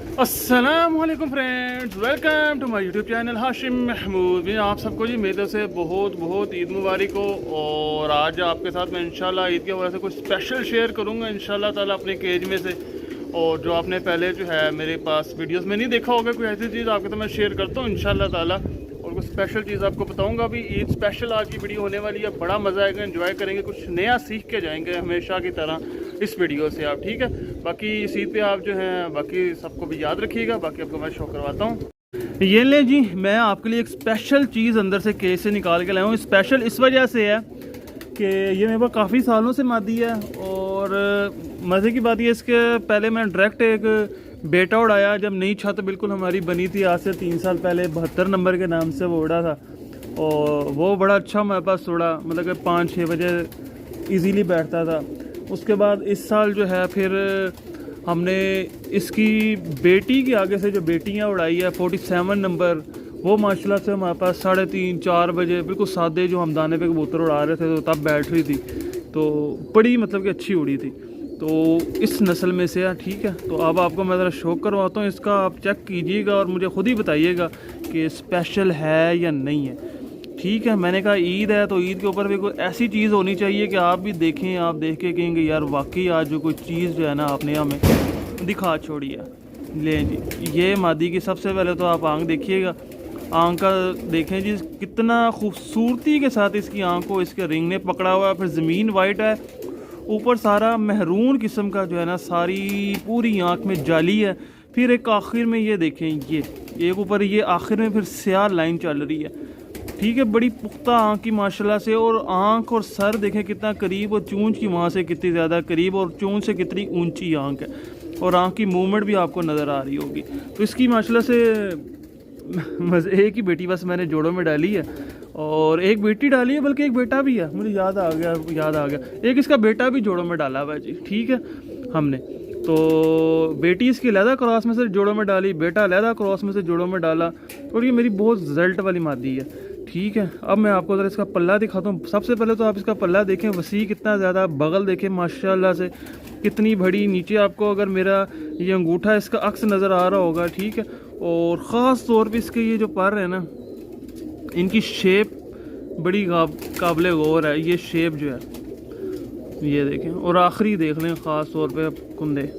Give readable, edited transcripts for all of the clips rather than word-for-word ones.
अस्सलामुअलैकुम friends, welcome to my YouTube channel Hashim Mahmood. मैं आप सबको जी मेरे तरफ से बहुत बहुत ईद मुबारक हो। और आज आपके साथ मैं इंशाल्लाह ईद के हवाले से कुछ स्पेशल शेयर करूंगा इंशाल्लाह ताला अपने केज में से। और जो आपने पहले जो है मेरे पास वीडियोस में नहीं देखा होगा कोई ऐसी चीज़ आपके तो मैं शेयर करता हूँ इंशाल्लाह ताला। और कुछ स्पेशल चीज़ आपको बताऊँगा। अभी ईद स्पेशल आज की वीडियो होने वाली है, बड़ा मज़ा आएगा, एंजॉय करेंगे, कुछ नया सीख के जाएंगे हमेशा की तरह इस वीडियो से आप। ठीक है, बाकी इस ईद पे आप जो है बाकी सबको भी याद रखिएगा। बाकी आपको मैं शो करवाता हूँ। ये ले जी, मैं आपके लिए एक स्पेशल चीज़ अंदर से केस से निकाल के लाया हूँ। स्पेशल इस वजह से है कि ये मेरे पास काफ़ी सालों से मादी है। और मज़े की बात ये इसके पहले मैं डायरेक्ट एक बेटा उड़ाया जब नई छत बिल्कुल हमारी बनी थी आज से 3 साल पहले। 72 नंबर के नाम से वो उड़ा था और वो बड़ा अच्छा मेरे पास उड़ा, मतलब कि 5-6 बजे ईजीली बैठता था। उसके बाद इस साल जो है फिर हमने इसकी बेटी के आगे से जो बेटियां उड़ाई है 47 नंबर, वो माशाल्लाह से हमारे पास 3:30-4 बजे बिल्कुल सादे जो हम दाने पे कबूतर उड़ा रहे थे तो तब बैठ रही थी, तो बड़ी मतलब कि अच्छी उड़ी थी। तो इस नस्ल में से है। ठीक है, तो अब आपको मैं ज़रा शौक करवाता हूँ इसका, आप चेक कीजिएगा और मुझे ख़ुद ही बताइएगा कि स्पेशल है या नहीं है। ठीक है, मैंने कहा ईद है तो ईद के ऊपर भी कोई ऐसी चीज़ होनी चाहिए कि आप भी देखें, आप देख के कहेंगे यार वाकई आज जो कोई चीज़ जो है ना आपने हमें दिखा छोड़ी है। ले जी, ये मादी की सबसे पहले तो आप आँख देखिएगा। आँख का देखें जी कितना खूबसूरती के साथ इसकी आँख को इसके रिंग ने पकड़ा हुआ है। फिर ज़मीन वाइट है, ऊपर सारा मेहरून किस्म का जो है ना सारी पूरी आँख में जाली है। फिर एक आखिर में ये देखें, ये एक ऊपर ये आखिर में फिर स्याह लाइन चल रही है। ठीक है, बड़ी पुख्ता आँख की माशाल्लाह से। और आँख और सर देखें कितना करीब, और चूंच की वहाँ से कितनी ज़्यादा करीब, और चूंच से कितनी ऊंची आँख है। और आँख की मूवमेंट भी आपको नज़र आ रही होगी। तो इसकी माशाल्लाह से एक ही बेटी बस मैंने जोड़ों में डाली है, और एक बेटी डाली है, बल्कि एक बेटा भी है, मुझे याद आ गया एक इसका बेटा भी जोड़ों में डाला हुआ है जी। ठीक है, हमने तो बेटी इसकी लहदा क्रॉस में से जोड़ों में डाली, बेटा लहदा क्रॉस में से जोड़ों में डाला। और ये मेरी बहुत रिजल्ट वाली मादी है। ठीक है, अब मैं आपको ज़रा इसका पल्ला दिखाता हूँ। सबसे पहले तो आप इसका पल्ला देखें, वसी कितना ज़्यादा, बगल देखें माशाल्लाह से कितनी बड़ी। नीचे आपको अगर मेरा ये अंगूठा इसका अक्स नज़र आ रहा होगा। ठीक है, और ख़ास तौर पे इसके ये जो पर है ना, इनकी शेप बड़ी काबिल गौर है। ये शेप जो है ये देखें, और आखिरी देख लें ख़ास तौर पे कुंदे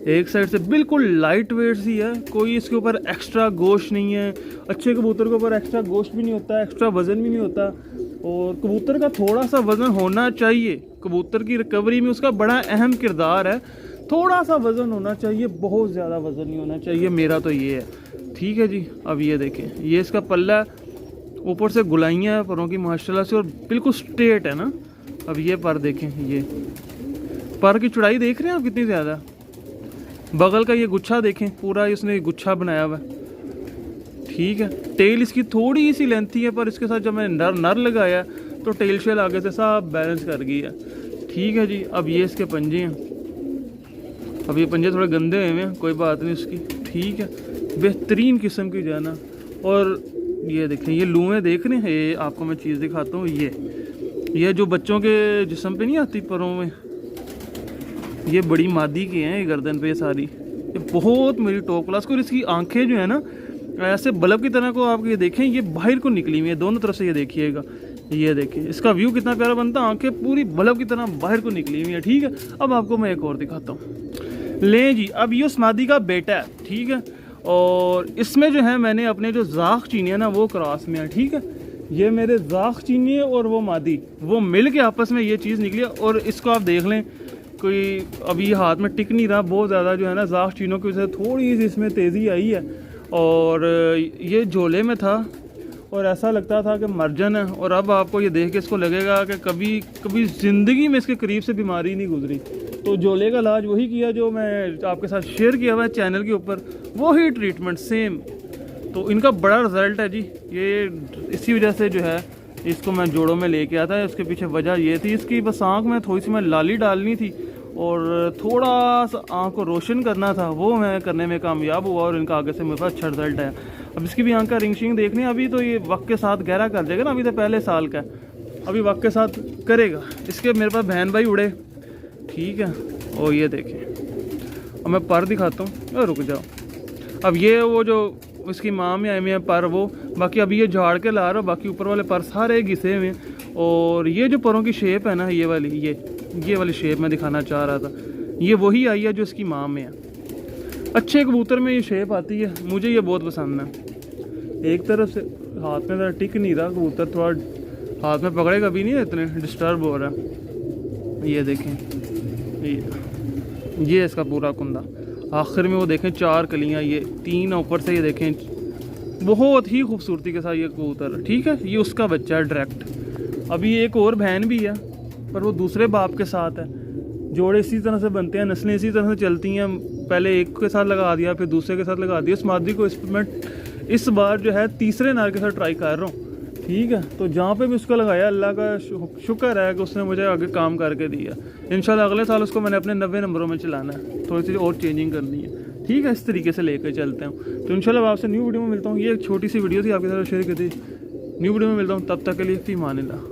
एक साइड से बिल्कुल लाइट वेट सी है, कोई इसके ऊपर एक्स्ट्रा गोश्त नहीं है। अच्छे कबूतर के ऊपर एक्स्ट्रा गोश्त भी नहीं होता, एक्स्ट्रा वज़न भी नहीं होता। और कबूतर का थोड़ा सा वज़न होना चाहिए, कबूतर की रिकवरी में उसका बड़ा अहम किरदार है। थोड़ा सा वज़न होना चाहिए, बहुत ज़्यादा वज़न नहीं होना चाहिए, मेरा तो ये है। ठीक है जी, अब ये देखें, ये इसका पल्ला, ऊपर से गुलाइयाँ हैं परों की माशाल्लाह से, और बिल्कुल स्ट्रेट है ना। अब ये पर देखें, ये पर की चौड़ाई देख रहे हैं आप कितनी ज़्यादा। बगल का ये गुच्छा देखें, पूरा इसने गुच्छा बनाया हुआ है। ठीक है, टेल इसकी थोड़ी सी लेंथी है, पर इसके साथ जब मैंने नर लगाया तो टेल शेल आगे से सब बैलेंस कर गई है। ठीक है जी, अब ये इसके पंजे हैं। अब ये पंजे थोड़े गंदे हुए हैं, कोई बात नहीं उसकी। ठीक है, बेहतरीन किस्म की जो है ना। और ये देखें, ये लूएँ देख रहे हैं, ये आपको मैं चीज़ दिखाता हूँ। ये जो बच्चों के जिस्म पे नहीं आती परों में, ये बड़ी मादी की हैं, ये गर्दन पे सारी, ये बहुत मेरी टॉप क्लास को। इसकी आंखें जो है ना ऐसे बल्ब की तरह को आप ये देखें, ये बाहर को निकली हुई है दोनों तरफ से, ये देखिएगा, ये देखिए इसका व्यू कितना प्यारा बनता है। आंखें पूरी बल्ब की तरह बाहर को निकली हुई है। ठीक है, अब आपको मैं एक और दिखाता हूँ। ले जी, अब ये उस मादी का बेटा है। ठीक है, और इसमें जो है मैंने अपने जो जाख चीनी है ना वो क्रॉस में है। ठीक है, ये मेरे जाख चीनी है और वो मादी, वो मिल के आपस में ये चीज़ निकली। और इसको आप देख लें, कोई अभी हाथ में टिक नहीं रहा, बहुत ज़्यादा जो है ना जाख चीनों की वजह से थोड़ी सी इसमें तेज़ी आई है। और ये झोले में था और ऐसा लगता था कि मर्जन है। और अब आपको ये देख के इसको लगेगा कि कभी ज़िंदगी में इसके करीब से बीमारी नहीं गुजरी। तो झोले का इलाज वही किया जो मैं आपके साथ शेयर किया हुआ है चैनल के ऊपर, वही ट्रीटमेंट सेम। तो इनका बड़ा रिज़ल्ट है जी। ये इसी वजह से जो है इसको मैं जोड़ों में लेके आता है। उसके पीछे वजह ये थी, इसकी बस आँख में थोड़ी सी मैं लाली डालनी थी और थोड़ा सा आँख को रोशन करना था, वो मैं करने में कामयाब हुआ और इनका आगे से मेरे पास अच्छा रिजल्ट आया। अब इसकी भी आँख का रिंग शिंग देखनी, अभी तो ये वक्त के साथ गहरा कर देगा ना, अभी तो पहले साल का है, अभी वक्त के साथ करेगा। इसके मेरे पास बहन भाई उड़े। ठीक है, और ये देखें, अब मैं पर दिखाता हूँ, रुक जाओ। अब ये वो जो इसकी माँ में आए हुए हैं पर वो, बाकी अभी ये झाड़ के ला रहा हूँ, बाकी ऊपर वाले पर सारे घिसे हुए हैं। और ये जो परों की शेप है ना, ये वाली शेप मैं दिखाना चाह रहा था, ये वही आई है जो इसकी माँ में है। अच्छे कबूतर में ये शेप आती है, मुझे ये बहुत पसंद है। एक तरफ से हाथ में ज़रा टिक नहीं रहा कबूतर, थोड़ा हाथ में पकड़ेगा भी नहीं, इतने डिस्टर्ब हो रहा है। ये देखें, ये इसका पूरा कुंदा, आखिर में वो देखें 4 कलियां, ये 3 ऊपर से, ये देखें बहुत ही खूबसूरती के साथ ये कबूतर। ठीक है, ये उसका बच्चा है डायरेक्ट। अभी एक और बहन भी है, पर वो दूसरे बाप के साथ है। जोड़े इसी तरह से बनते हैं, नस्लें इसी तरह से चलती हैं। पहले एक के साथ लगा दिया, फिर दूसरे के साथ लगा दिया। इस मादी को मैं इस बार जो है तीसरे नर के साथ ट्राई कर रहा हूँ। ठीक है, तो जहाँ पे भी उसको लगाया, अल्लाह का शुक्र है कि उसने मुझे आगे काम करके दिया। इंशाल्लाह अगले साल उसको मैंने अपने 90 नंबरों में चलाना है, थोड़ी सी और चेंजिंग करनी है। ठीक है, इस तरीके से लेकर चलते हैं। तो इंशाल्लाह आपसे न्यू वीडियो में मिलता हूँ। ये एक छोटी सी वीडियो थी आपके साथ शेयर की थी। न्यू वीडियो में मिलता हूँ, तब तक के लिए फ़ी अमान अल्लाह।